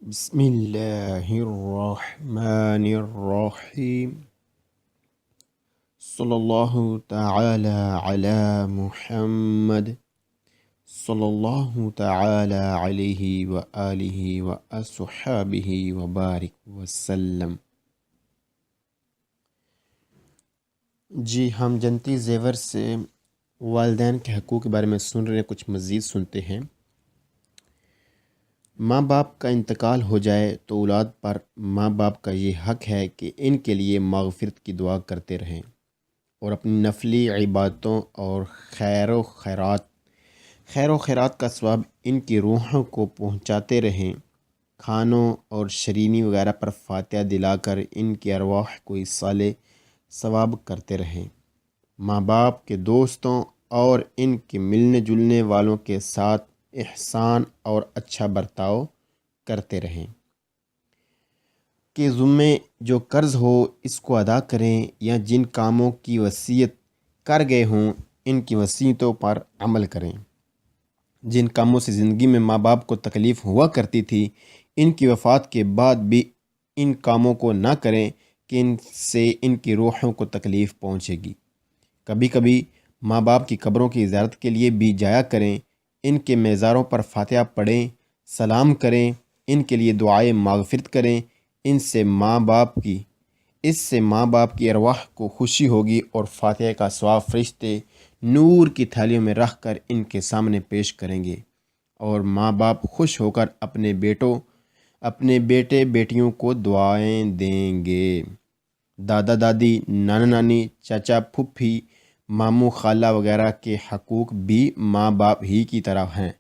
بسم الله الرحمن الرحيم صلى الله تعالى على محمد صلى الله تعالى عليه وآله وأصحابه وبارك وسلم۔ جی ہم جنتی زیور سے والدین کے حقوق کے بارے میں سن رہے ہیں، کچھ مزید سنتے ہیں۔ ماں باپ کا انتقال ہو جائے تو اولاد پر ماں باپ کا یہ حق ہے کہ ان کے لیے مغفرت کی دعا کرتے رہیں اور اپنی نفلی عبادتوں اور خیر و خیرات کا ثواب ان کی روحوں کو پہنچاتے رہیں۔ کھانوں اور شرینی وغیرہ پر فاتحہ دلا کر ان کی ارواح کو ایصال ثواب کرتے رہیں۔ ماں باپ کے دوستوں اور ان کے ملنے جلنے والوں کے ساتھ احسان اور اچھا برتاؤ کرتے رہیں۔ کہ ذمے جو قرض ہو اس کو ادا کریں، یا جن کاموں کی وصیت کر گئے ہوں ان کی وصیتوں پر عمل کریں۔ جن کاموں سے زندگی میں ماں باپ کو تکلیف ہوا کرتی تھی، ان کی وفات کے بعد بھی ان کاموں کو نہ کریں کہ ان سے ان کی روحوں کو تکلیف پہنچے گی۔ کبھی کبھی ماں باپ کی قبروں کی زیارت کے لیے بھی جایا کریں، ان کے مزاروں پر فاتحہ پڑھیں، سلام کریں، ان کے لیے دعائے مغفرت کریں۔ اس سے ماں باپ کی ارواح کو خوشی ہوگی اور فاتحہ کا ثواب فرشتے نور کی تھالیوں میں رکھ کر ان کے سامنے پیش کریں گے، اور ماں باپ خوش ہو کر اپنے بیٹے بیٹیوں کو دعائیں دیں گے۔ دادا دادی، نانا نانی، چاچا پھوپھی، ماموں خالہ وغیرہ کے حقوق بھی ماں باپ ہی کی طرح ہیں۔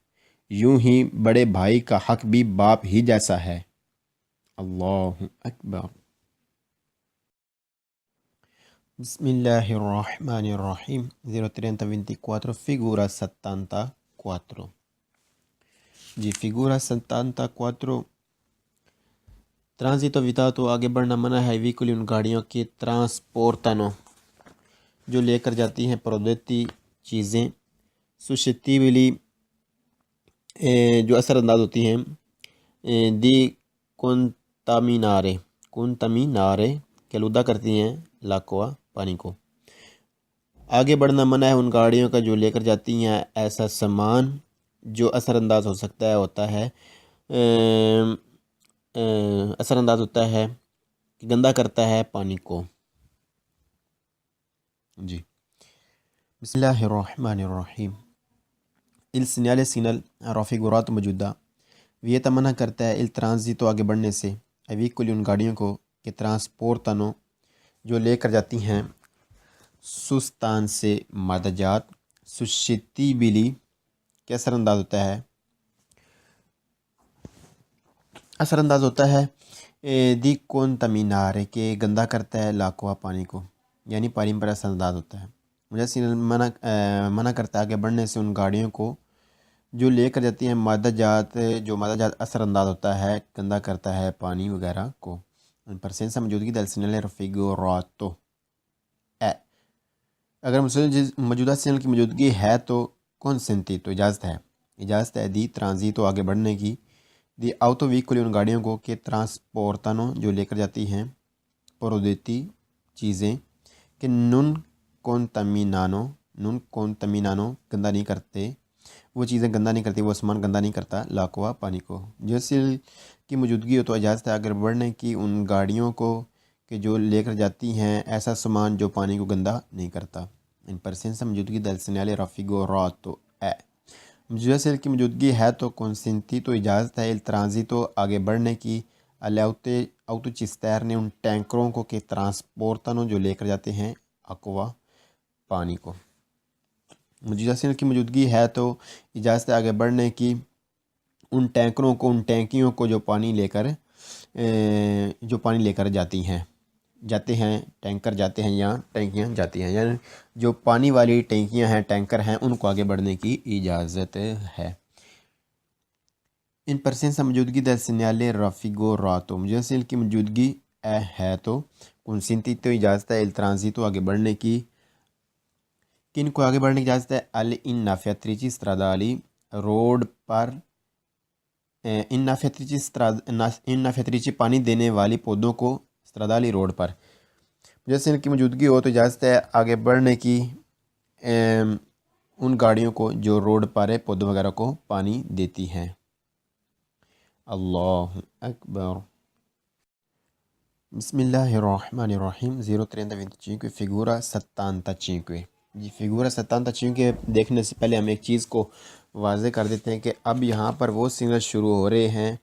یوں ہی بڑے بھائی کا حق بھی باپ ہی جیسا ہے۔ اللہ اکبر۔ بسم اللہ الرحمن الرحیم۔ 034 figura 74۔ جی figura 74، ترانزیتو ویتاتو آگے بڑھنا منع ہے، ویکلی ان گاڑیوں کے ٹرانسپورتانو جو لے کر جاتی ہیں پرودیتی چیزیں، سوشتیبلی جو اثر انداز ہوتی ہیں، دی کنتامینارے کہ آلودہ کرتی ہیں لاکوا پانی کو۔ آگے بڑھنا منع ہے ان گاڑیوں کا جو لے کر جاتی ہیں ایسا سامان جو اثر انداز ہوتا ہے کہ گندا کرتا ہے پانی کو۔ جی بسم اللہ الرحمن الرحیم۔ il segnale segnal raffigurato موجودہ ویتا منع کرتا ہے il transito آگے بڑھنے سے ویکلی ان گاڑیوں کو کہ ٹرانسپورتانو جو لے کر جاتی ہیں سستان سے مادہ جات، سشتیبلی کہ اثر انداز ہوتا ہے دی کنتامینارے کہ گندا کرتا ہے لاکوا پانی کو، یعنی پانی پر اثر انداز ہوتا ہے۔ مجھے منع کرتا ہے آگے بڑھنے سے ان گاڑیوں کو جو لے کر جاتی ہیں مادہ جات اثر انداز ہوتا ہے، گندا کرتا ہے پانی وغیرہ کو۔ پرسنسا موجودگی del segnale raffigurato اگر موجودہ سیگنل کی موجودگی ہے تو کنسنتی تو اجازت ہے دی ٹرانزیتو آگے بڑھنے کی، دی آؤتو ویکلی ان گاڑیوں کو کہ ٹرانسپورتانو جو لے کر جاتی ہیں پرودیتی چیزیں، کہ نون کونتامینانو گندا نہیں کرتے، وہ چیزیں گندا نہیں کرتی، وہ سامان گندا نہیں کرتا لاکوا پانی کو۔ جیسے کی موجودگی ہو تو اجازت ہے آگے بڑھنے کی ان گاڑیوں کو کہ جو لے کر جاتی ہیں ایسا سامان جو پانی کو گندا نہیں کرتا۔ ان پرسنسا موجودگی del segnale raffigurato موجودہ سیل کی موجودگی ہے تو کنسنتی تو اجازت ہے il transito آگے بڑھنے کی آؤتو چسترنے ان ٹینکروں کو کہ ٹرانسپورتانو جو لے کر جاتے ہیں اکوا پانی کو۔ موجودہ سیل کی موجودگی ہے تو اجازت ہے آگے بڑھنے کی ان ٹینکروں کو، ان ٹینکیوں کو جو پانی لے کر جاتے ہیں ٹینکر جاتے ہیں یا ٹینکیاں جاتی ہیں، یعنی جو پانی والی ٹینکیاں ہیں، ٹینکر ہیں، ان کو آگے بڑھنے کی اجازت ہے۔ ان پرسنسا موجودگی del segnale raffigurato موجودہ سیل کی موجودگی ہے تو کنسنتی تو اجازت ہے il transito آگے بڑھنے کی، کن کو آگے بڑھنے کی اجازت ہے alle innaffiatrici stradali روڈ پر ان نافیتریچی پانی دینے والی پودوں کو استرادالی روڈ پر جیسے ان کی موجودگی ہو تو اجازت ہے آگے بڑھنے کی ان گاڑیوں کو جو روڈ پر پودوں وغیرہ کو پانی دیتی ہیں۔ اللہ اکبر۔ بسم اللہ الرحمن الرحیم۔ 035 فگورا 75۔ جی فگورا 75 دیکھنے سے پہلے ہم ایک چیز کو واضح کر دیتے ہیں کہ اب یہاں پر وہ سگنل شروع ہو رہے ہیں،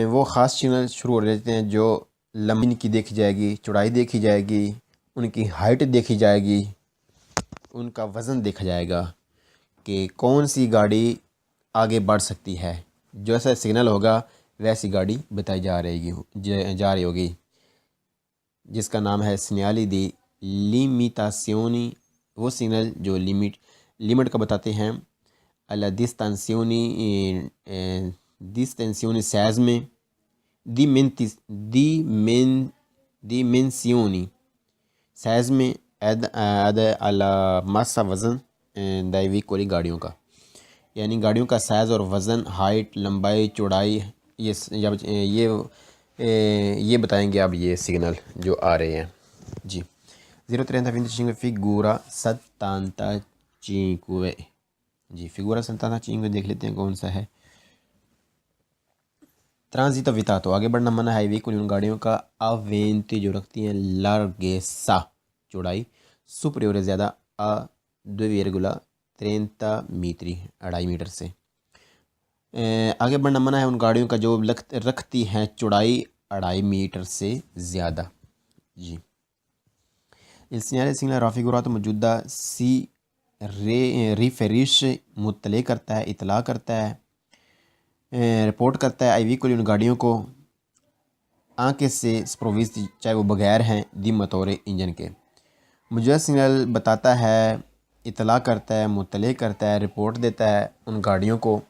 وہ خاص سگنل شروع ہو رہتے ہیں جو لمبی کی دیکھی جائے گی، چوڑائی دیکھی جائے گی، ان کی ہائٹ دیکھی جائے گی، ان کا وزن دیکھا جائے گا کہ کون سی گاڑی آگے بڑھ سکتی ہے۔ جیسا سگنل ہوگا ویسی گاڑی بتائی جا رہی ہوگی، جس کا نام ہے سینیالی دی لیمیتاسیونی، وہ سگنل جو لیمٹ کا بتاتے ہیں۔ alla distensioni سیزمے dimensioni سیزمے alla massa وزن dai veicoli گاڑیوں کا، یعنی گاڑیوں کا سائز اور وزن، ہائٹ، لمبائی، چوڑائی، یہ بتائیں گے اب یہ سگنل جو آ رہے ہیں۔ جی 035 فگورا 75۔ جی فگورا 75 دیکھ لیتے ہیں کون سا ہے۔ ٹرانزیٹو ویتاتو آگے بڑھنا منع ہے، ویکول ان گاڑیوں کا، اوینتی جو رکھتی ہیں لارگیسا چوڑائی، سپریور زیادہ، 2,30 میٹری 2.5 میٹر سے۔ آگے بڑھنا منع ہے ان گاڑیوں کا جو رکھتی ہیں چوڑائی 2.5 میٹر سے زیادہ۔ جی سگنل رافیگورات موجودہ سی ریفریش مطلع کرتا ہے، اطلاع کرتا ہے، رپورٹ کرتا ہے آئی وی کو ان گاڑیوں کو آنکھ سے سپرویز چاہے وہ بغیر ہیں دی موتور انجن کے۔ موجودہ سگنل بتاتا ہے، اطلاع کرتا ہے، مطلع کرتا ہے، رپورٹ دیتا ہے ان گاڑیوں کو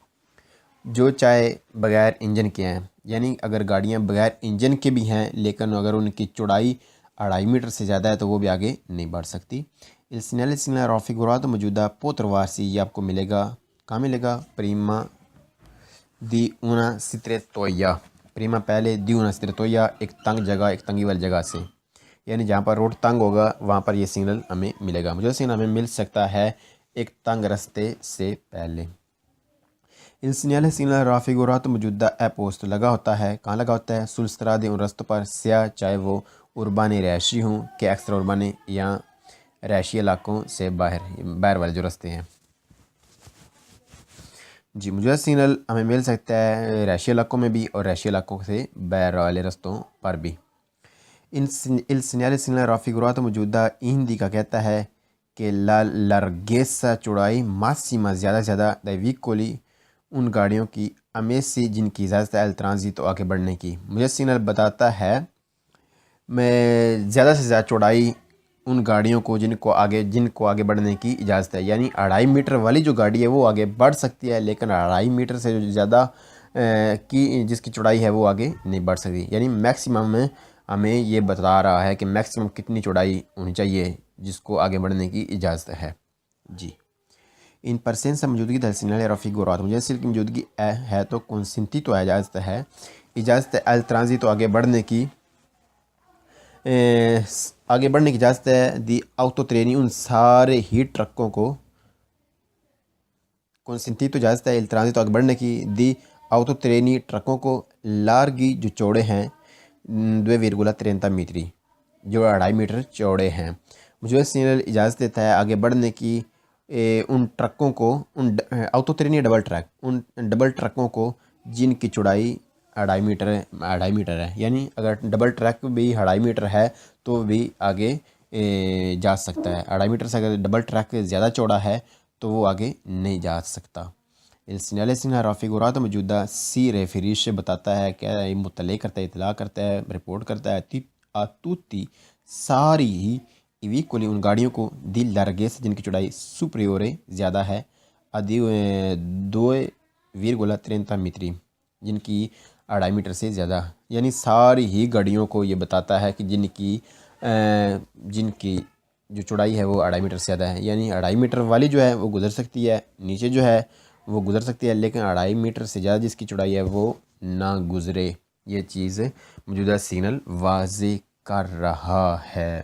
جو چاہے بغیر انجن کے ہیں، یعنی اگر گاڑیاں بغیر انجن کے بھی ہیں لیکن اگر ان کی چوڑائی 2.5 میٹر سے زیادہ ہے تو وہ بھی آگے نہیں بڑھ سکتی۔ سگنل رافیگورات موجودہ پوترواسی، یہ آپ کو ملے گا، کہاں ملے گا؟ پریما دی اونا سٹریٹویا، پریما پہلے دی اونا سٹریٹویا، ایک تنگ جگہ، ایک تنگی والی جگہ سے، یعنی جہاں پر روڈ تنگ ہوگا وہاں پر یہ سگنل ہمیں ملے گا۔ مجھے سگنل ہمیں مل سکتا ہے ایک تنگ رستے سے پہلے۔ سگنل رافیگورات موجودہ پوسٹ لگا ہوتا ہے، کہاں لگا ہوتا ہے؟ سلسٹرادے ان رستوں پر سیاہ، چاہے وہ اربانی رہائشی ہوں کہ ایکسترا اربانی یا رہائشی علاقوں سے باہر والے جو رستے ہیں۔ جی موجودہ سگنل ہمیں مل سکتا ہے رہائشی علاقوں میں بھی اور رہائشی علاقوں سے باہر والے رستوں پر بھی۔ سگنل رافیگورات موجودہ ہندی کا کہتا ہے کہ لارگیسا چوڑائی ماسیما زیادہ سے زیادہ دائی ویکولی ان گاڑیوں کی امیسی جن کی اجازت ہے ال ٹرانزیٹو آگے بڑھنے کی۔ مجھے سگنل بتاتا ہے میں زیادہ سے زیادہ چوڑائی ان گاڑیوں کو جن کو آگے بڑھنے کی اجازت ہے، یعنی 2.5 میٹر والی جو گاڑی ہے وہ آگے بڑھ سکتی ہے لیکن 2.5 میٹر سے زیادہ جس کی چوڑائی ہے وہ آگے نہیں بڑھ سکتی، یعنی میکسیمم میں ہمیں یہ بتا رہا ہے کہ میکسیمم کتنی چوڑائی ہونی چاہیے جس کو آگے بڑھنے کی اجازت ہے۔ جی ان پرسنس موجودگی در سگنل رافیگورات، مجھے سل کی موجودگی ہے تو کنسنتی تو اجازت ہے ال ٹرانزیٹو آگے بڑھنے کی اجازت ہے دی آٹو ٹرینی ان سارے ہی ٹرکوں کو، کنسنتی تو اجازت ہے ال ٹرانزیٹو آگے بڑھنے کی دی آٹو ٹرینی ٹرکوں کو لارگی جو چوڑے ہیں 2,30 میٹری جو 2.5 میٹر چوڑے ہیں۔ مجھے سگنل اجازت دیتا ہے آگے بڑھنے کی ان ٹرکوں کو، ان آٹو ٹرینی ڈبل ٹرکوں کو جن کی چوڑائی 2.5 میٹر ہے، یعنی اگر ڈبل ٹرک بھی 2.5 میٹر ہے تو بھی آگے جا سکتا ہے، 2.5 میٹر سے اگر ڈبل ٹرک زیادہ چوڑا ہے تو وہ آگے نہیں جا سکتا۔ سگنل رافیگورات موجودہ سی ریفریش بتاتا ہے کہ مطلع کرتا ہے، اطلاع کرتا ہے، رپورٹ کرتا ہے توتی ساری ہی ایویکولی ان گاڑیوں کو دی لارگیس جن کی چوڑائی سپریورے زیادہ ہے 2,30 میٹری جن کی 2.5 میٹر سے زیادہ، یعنی ساری ہی گاڑیوں کو یہ بتاتا ہے کہ جن کی جو چوڑائی ہے وہ 2.5 میٹر سے زیادہ ہے، یعنی 2.5 میٹر والی جو ہے وہ گزر سکتی ہے، نیچے جو ہے وہ گزر سکتی ہے، لیکن 2.5 میٹر سے زیادہ جس کی چوڑائی ہے وہ نہ گزرے۔ یہ چیز موجودہ سگنل واضح کر رہا ہے۔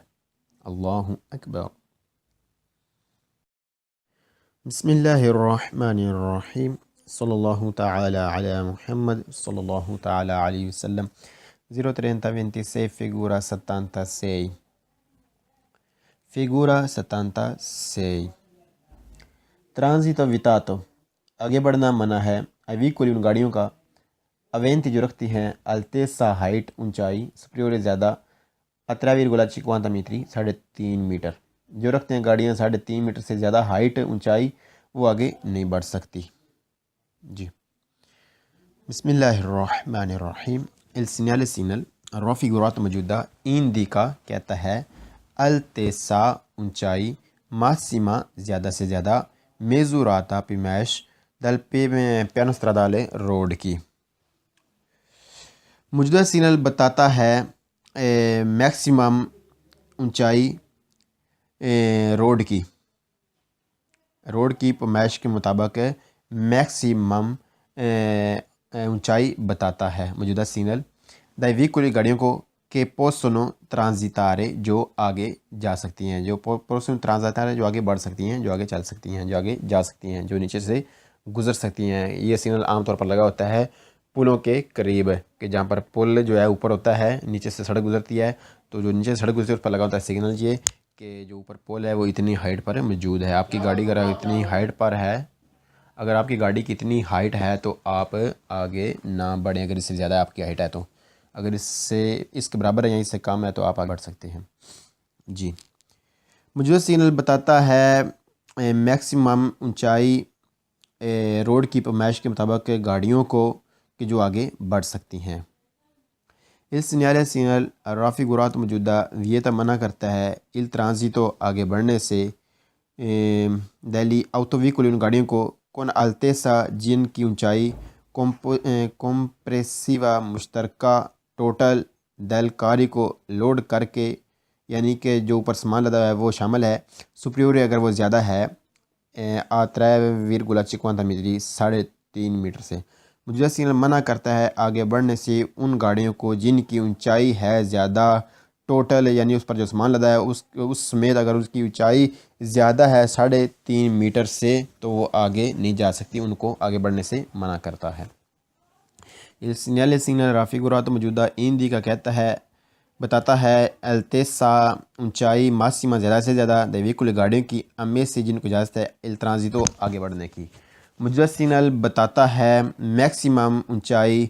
اللہ اکبر۔ بسم اللہ الرحمن الرحیم، صلی اللہ تعالی علی محمد صلی اللہ تعالی علیہ وسلم۔ 03026 figura 76. Figura 76. Transito vietato، آگے بڑھنا منع ہے، ویکولی ان گاڑیوں کا، اوینتی جو رکھتی ہیں التیسا ہائٹ اونچائی، سپریور زیادہ، 3,50 میٹری 3.5 میٹر، جو رکھتے ہیں گاڑیاں 3.5 میٹر سے زیادہ ہائٹ اونچائی وہ آگے نہیں بڑھ سکتی۔ جی بسم اللہ الرحمن الرحیم۔ El segnale segnal raffigurato موجودہ indica کہتا ہے التیسا اونچائی، ماسیما زیادہ سے زیادہ، میزوراتا پیمائش دل پیانو stradale روڈ کی۔ موجودہ سگنل بتاتا ہے میکسیمم اونچائی روڈ کی پیمائش کے مطابق میکسیمم اونچائی بتاتا ہے موجودہ سگنل دائی ویکولی گاڑیوں کو کہ پوسونو ٹرانزیتارے جو آگے جا سکتی ہیں، جو پوسونو ٹرانزیتارے جو آگے بڑھ سکتی ہیں، جو آگے چل سکتی ہیں، جو آگے جا سکتی ہیں، جو نیچے سے گزر سکتی ہیں۔ یہ سگنل عام طور پر لگا ہوتا ہے پلوں کے قریب، کہ جہاں پر پل جو ہے اوپر ہوتا ہے، نیچے سے سڑک گزرتی ہے، تو جو نیچے سے سڑک گزرتی ہے اس پر لگا ہوتا ہے سگنل یہ کہ جو اوپر پل ہے وہ اتنی ہائٹ پر موجود ہے۔ آپ کی گاڑی اگر اتنی ہائٹ پر ہے، اگر آپ کی گاڑی کی اتنی ہائٹ ہے تو آپ آگے نہ بڑھیں، اگر اس سے زیادہ آپ کی ہائٹ ہے تو، اگر اس کے برابر ہے یا اس سے کم ہے تو آپ آگے بڑھ سکتے ہیں۔ جی موجودہ سگنل بتاتا ہے میکسیمم اونچائی روڈ کی پیمائش کے مطابق گاڑیوں کو کہ جو آگے بڑھ سکتی ہیں۔ اس سگنل رافیگورات موجودہ ویتا منع کرتا ہے el tránsito آگے بڑھنے سے دہلی آٹوویکول ان گاڑیوں کو کون التیسا جن کی اونچائی کمپریسیوا مشترکہ ٹوٹل دل کاری کو لوڈ کر کے، یعنی کہ جو اوپر سامان لدا ہے وہ شامل ہے، سپریوری اگر وہ زیادہ ہے 3,50 میٹری 3.5 میٹر سے۔ موجودہ سگنل منع کرتا ہے آگے بڑھنے سے ان گاڑیوں کو جن کی اونچائی ہے زیادہ ٹوٹل، یعنی اس پر جو سامان لدا ہے اس سمیت اگر اس کی اونچائی زیادہ ہے 3.5 میٹر سے تو وہ آگے نہیں جا سکتی، ان کو آگے بڑھنے سے منع کرتا ہے۔ یہ سگنل رافیگورات موجودہ ایندی کا کہتا ہے بتاتا ہے التیسا اونچائی ماسیما زیادہ سے زیادہ ویکول گاڑیوں کی امی سے جن کو اجازت ہے el tránsito آگے بڑھنے کی۔ موجودہ سگنل بتاتا ہے میکسیمم اونچائی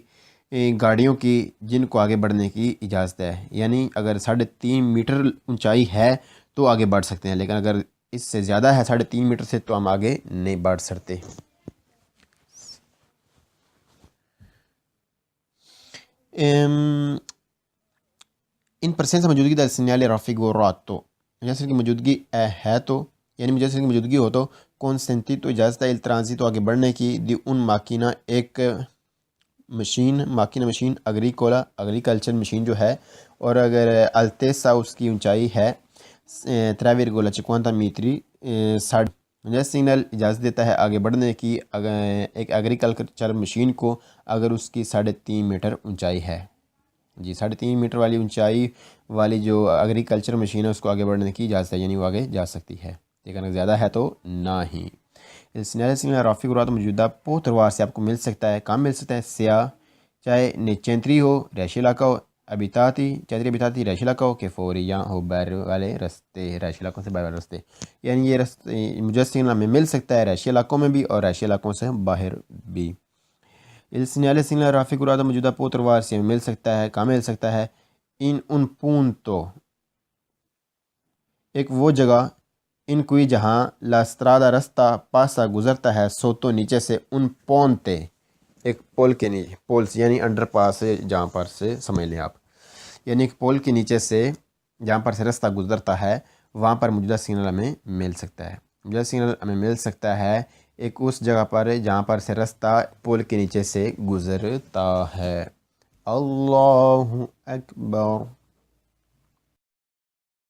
گاڑیوں کی جن کو آگے بڑھنے کی اجازت ہے، یعنی اگر 3.5 میٹر اونچائی ہے تو آگے بڑھ سکتے ہیں، لیکن اگر اس سے زیادہ ہے 3.5 میٹر سے تو ہم آگے نہیں بڑھ سکتے۔ ان پرسنس موجودگی del segnale raffigurato، مجسر کی موجودگی ہے تو، یعنی مجسر کی موجودگی ہو تو consentito اجازت ہے el tránsito آگے بڑھنے کی دی ان ماکینہ ایک مشین اگریکلچر مشین جو ہے، اور اگر التیسا اس کی اونچائی ہے 3,50 میٹری 60، مجھے سگنل اجازت دیتا ہے آگے بڑھنے کی ایک ایگریکلچر مشین کو اگر اس کی 3.5 میٹر اونچائی ہے۔ جی 3.5 میٹر والی اونچائی والی جو ایگریکلچر مشین ہے اس کو آگے بڑھنے کی اجازت ہے، یعنی وہ آگے جا سکتی ہے، لیکن اگر زیادہ ہے تو نہ ہی۔ سگنل رافیگورات موجودہ پوتروار سے آپ کو مل سکتا ہے، کام مل سکتا ہے سیاہ، چاہے نیچینتری ہو رہائشی علاقہ ہو، چیتری ابیتاتی رہائشی علاقہ ہو، کہ فوری یا ہو باہر والے رستے، رہائشی علاقوں سے باہر والے رستے، یعنی یہ رستے مجھے سگنل میں مل سکتا ہے رہائشی علاقوں میں بھی اور رہائشی علاقوں سے باہر بھی۔ سگنل رافیگورات موجودہ پوتروار سے مل سکتا ہے، کام مل سکتا ہے ان پونتو ایک وہ جگہ ان کوئی جہاں لا strada رستہ پاسا گزرتا ہے سوتو نیچے سے ان پونتے ایک پول کے نیچے، پولس یعنی انڈر پاس جہاں پر سے سمجھ لیں آپ، یعنی ایک پول کے نیچے سے جہاں پر سے رستہ گزرتا ہے وہاں پر موجودہ سگنل ہمیں مل سکتا ہے۔ موجودہ سگنل ہمیں مل سکتا ہے ایک اس جگہ پر جہاں پر سے رستہ پول کے نیچے سے گزرتا ہے۔ اللہ اکبر۔